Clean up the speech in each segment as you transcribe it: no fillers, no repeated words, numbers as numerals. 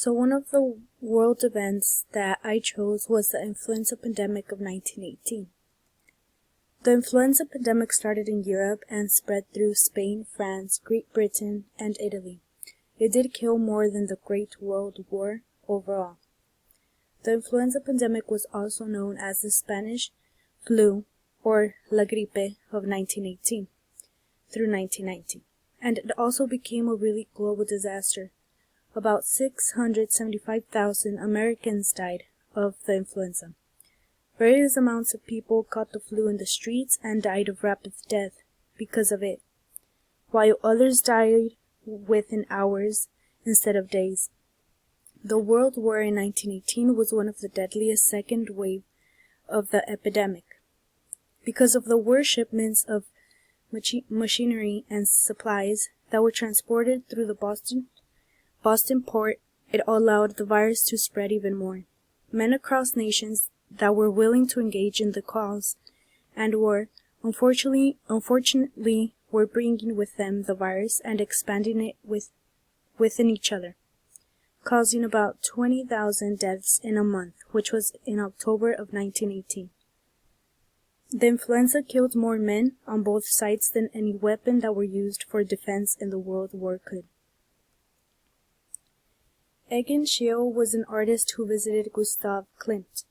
So one of the world events that I chose was the influenza pandemic of 1918. The influenza pandemic started in Europe and spread through Spain, France, Great Britain, and Italy. It did kill more than the Great World War overall. The influenza pandemic was also known as the Spanish flu or La Gripe of 1918 through 1919, and it also became a really global disaster. About 675,000 Americans died of the influenza. Various amounts of people caught the flu in the streets and died of rapid death because of it, while others died within hours instead of days. The World War in 1918 was one of the deadliest second wave of the epidemic. Because of the war shipments of machinery and supplies that were transported through the Boston port, it allowed the virus to spread even more. Men across nations that were willing to engage in the cause and were, unfortunately, were bringing with them the virus and expanding it within each other, causing about 20,000 deaths in a month, which was in October of 1918. The influenza killed more men on both sides than any weapon that were used for defense in the World War could. Eugen Schiele was an artist who visited Gustav Klimt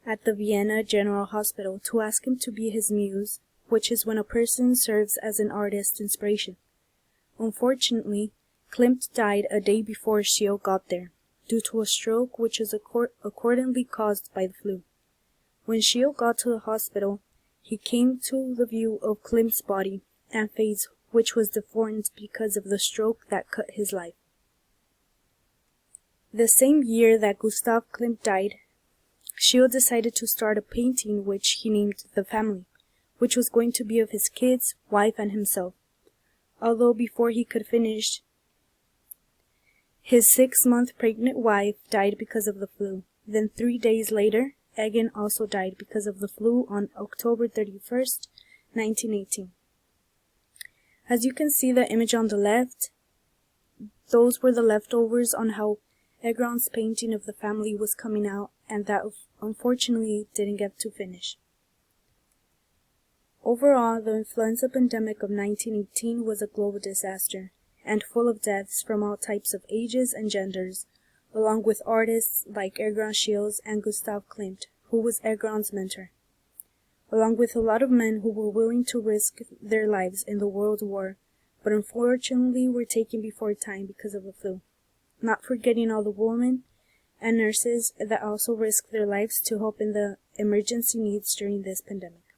at the Vienna General Hospital to ask him to be his muse, which is when a person serves as an artist's inspiration. Unfortunately, Klimt died a day before Schiele got there, due to a stroke which was accordingly caused by the flu. When Schiele got to the hospital, he came to the view of Klimt's body and face, which was deformed because of the stroke that cut his life. The same year that Gustav Klimt died, Schiele decided to start a painting which he named The Family, which was going to be of his kids, wife, and himself. Although before he could finish, his 6-month pregnant wife died because of the flu. Then 3 days later, Eugen also died because of the flu on October 31st, 1918. As you can see the image on the left, those were the leftovers on how Eugen's painting of The Family was coming out, and that unfortunately didn't get to finish. Overall, the influenza pandemic of 1918 was a global disaster, and full of deaths from all types of ages and genders, along with artists like Eugen Schiele and Gustav Klimt, who was Eugen's mentor, along with a lot of men who were willing to risk their lives in the World War, but unfortunately were taken before time because of the flu. Not forgetting all the women and nurses that also risked their lives to help in the emergency needs during this pandemic.